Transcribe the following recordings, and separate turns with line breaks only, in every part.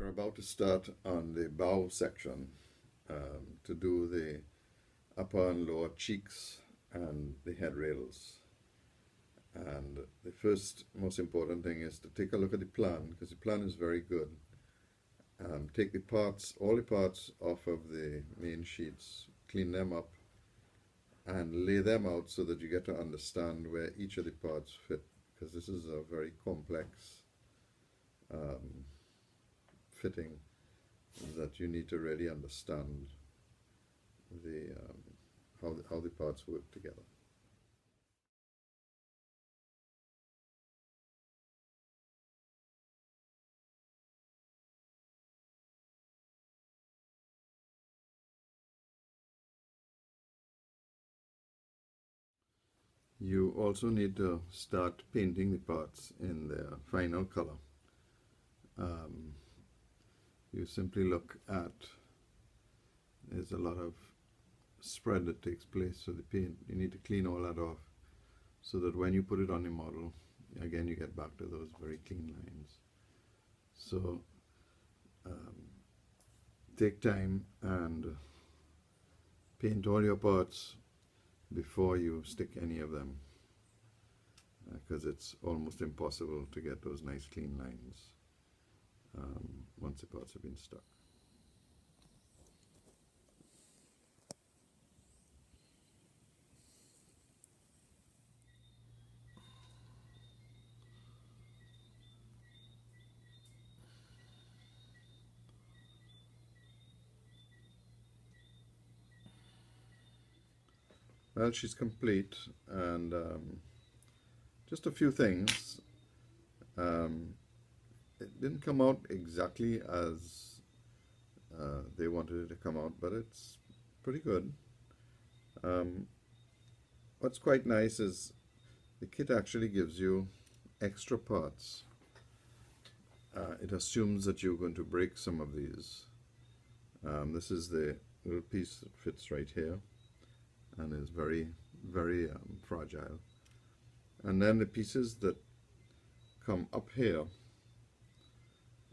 We're about to start on the bow section to do the upper and lower cheeks and the head rails. And the first most important thing is to take a look at the plan, because the plan is very good. Take the parts, all the parts off of the main sheets, clean them up, and lay them out so that you get to understand where each of the parts fit, because this is a very complex fitting that you need to really understand the how the parts work together. You also need to start painting the parts in their final color. You simply look at, there's a lot of spread that takes place, so the paint, you need to clean all that off so that when you put it on the model, again you get back to those very clean lines. So take time and paint all your parts before you stick any of them, because it's almost impossible to get those nice clean lines once the parts have been stuck. Well, she's complete, and just a few things. It didn't come out exactly as they wanted it to come out, but it's pretty good. What's quite nice is the kit actually gives you extra parts. It assumes that you're going to break some of these. This is the little piece that fits right here and is very, very fragile. And then the pieces that come up here,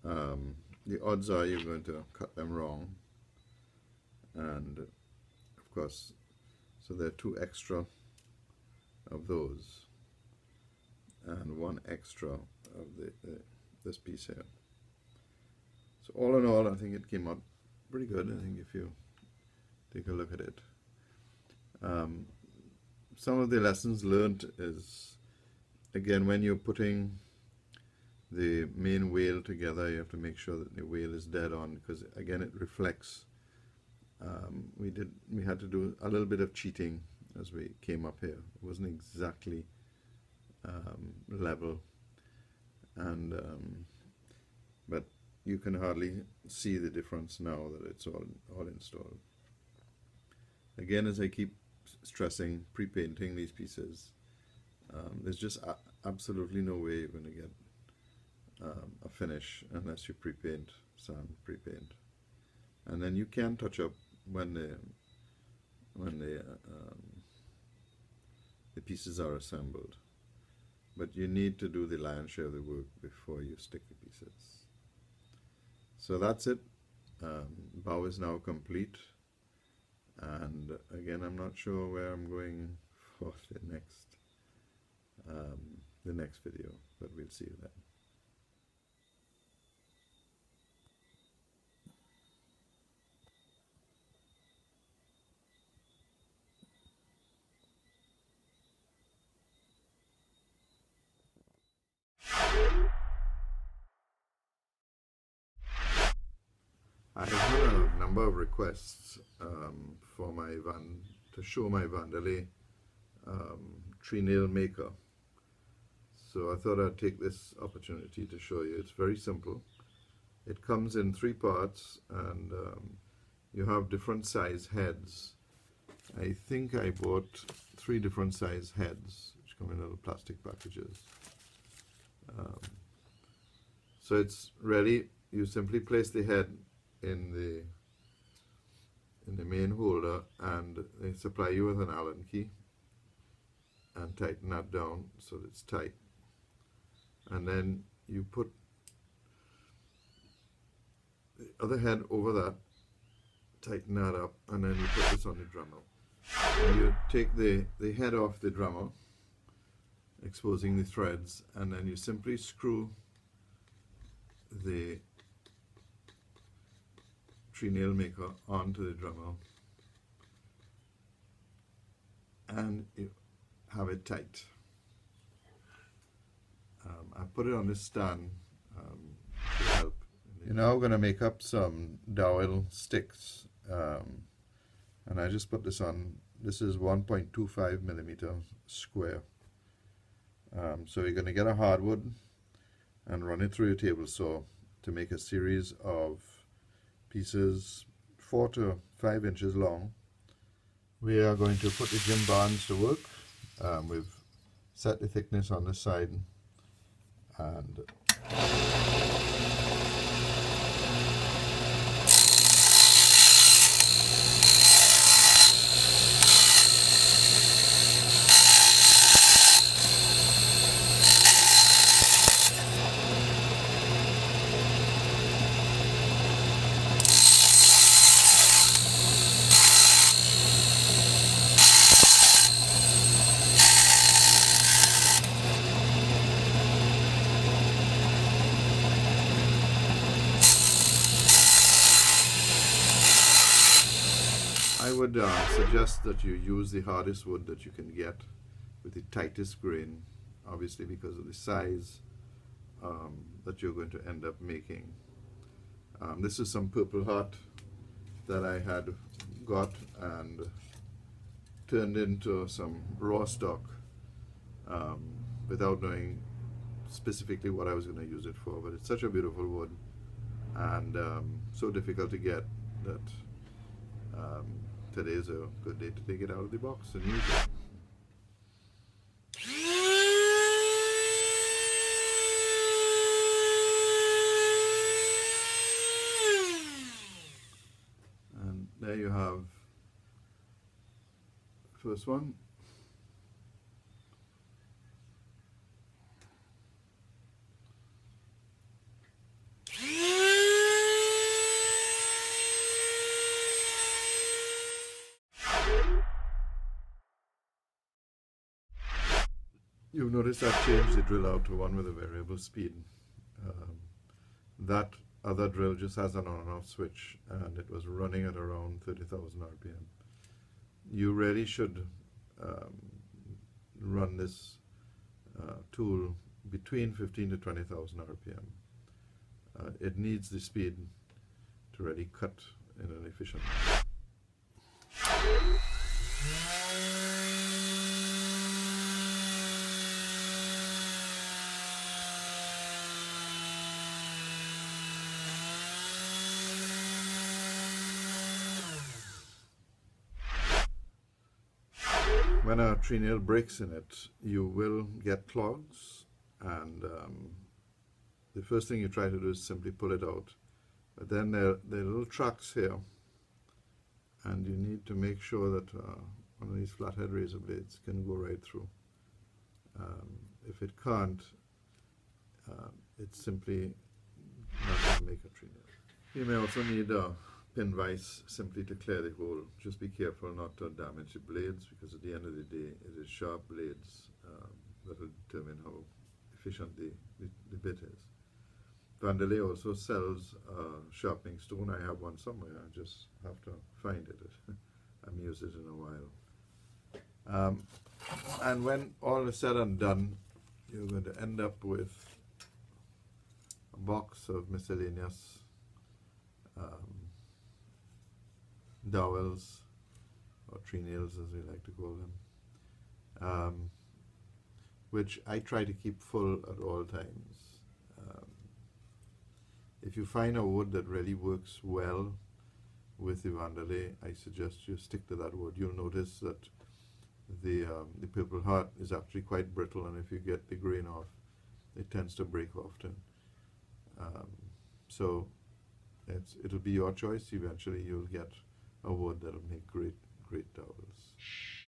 the odds are you're going to cut them wrong. And of course, so there are two extra of those and one extra of this piece here. So all in all, I think it came out pretty good. I think if you take a look at it. Some of the lessons learned is, again, when you're putting the main whale together, you have to make sure that the whale is dead on, because again it reflects. We had to do a little bit of cheating as we came up here. It wasn't exactly level, and but you can hardly see the difference now that it's all installed. Again, as I keep stressing, pre-painting these pieces. There's just absolutely no way you're going to get a finish unless you pre-paint, sand, pre-paint, and then you can touch up when the pieces are assembled. But you need to do the lion's share of the work before you stick the pieces. So that's it. Bow is now complete. And again, I'm not sure where I'm going for the next video, but we'll see you then. I had a number of requests for my to show my Vandelay treenail maker. So I thought I'd take this opportunity to show you. It's very simple. It comes in 3 parts, and you have different size heads. I think I bought 3 different size heads, which come in little plastic packages. So it's ready. You simply place the head in the main holder, and they supply you with an Allen key and tighten that down so that it's tight. And then you put the other head over that, tighten that up, and then you put this on the drummer. And you take the head off the drummer, exposing the threads, and then you simply screw the treenail maker onto the drummer, and you have it tight. I put it on this stand to help. You're now going to make up some dowel sticks, and I just put this on. This is 1.25 millimeter square. So you're going to get a hardwood and run it through your table saw to make a series of pieces 4 to 5 inches long. We are going to put the gym bands to work. We've set the thickness on the side, and I would suggest that you use the hardest wood that you can get with the tightest grain, obviously because of the size that you're going to end up making. This is some Purple Heart that I had got and turned into some raw stock without knowing specifically what I was going to use it for, but it's such a beautiful wood and so difficult to get that today is a good day to take it out of the box and use it. And there you have the first one. You've noticed I've changed the drill out to one with a variable speed. That other drill just has an on and off switch, and it was running at around 30,000 RPM. You really should run this tool between 15 to 20,000 RPM. It needs the speed to really cut in an efficient way. When a treenail breaks in it, you will get clogs, and the first thing you try to do is simply pull it out. But then there are little tracks here, and you need to make sure that one of these flathead razor blades can go right through. If it can't, it's simply not going to make a treenail. You may also need a pin vise simply to clear the hole. Just be careful not to damage the blades, because at the end of the day it is sharp blades that will determine how efficient the bit is. Vandalay also sells a sharpening stone. I have one somewhere, I just have to find it. I haven't used it in a while. And when all is said and done, you're going to end up with a box of miscellaneous dowels, or treenails as we like to call them, which I try to keep full at all times. If you find a wood that really works well with the Vandalay, I suggest you stick to that wood. You'll notice that the Purple Heart is actually quite brittle, and if you get the grain off, it tends to break often. So it'll be your choice. Eventually you'll get a wood that'll make great dowels.